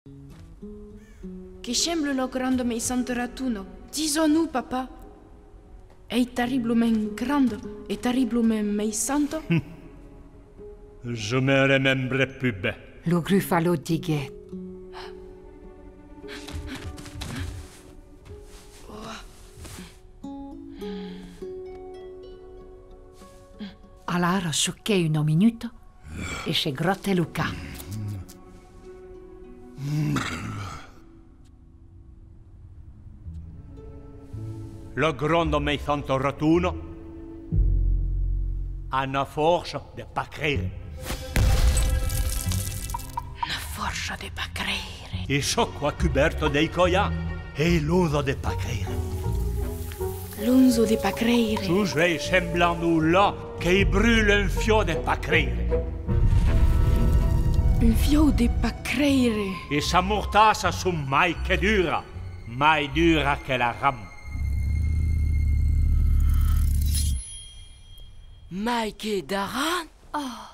Che semble lo grande me santo ratuno. Disons-nous, papa. Est terriblement grande et terriblement me santo? Je me remembre plus bien. Lo Gruffalo diguet. Alara succhei un minuto e se grotte Luca. Le grande me santo ratuno ha una forza de pas credere. Una forza de pas credere. E so qua coperto dei coia e l'uso de pas credere. L'unzo de pas credere. Tu sei semblando là che brûle un fio de pas credere. Un fio de pas credere. E sa mortasa su mai che dura che la ram. Mai che daran? Oh.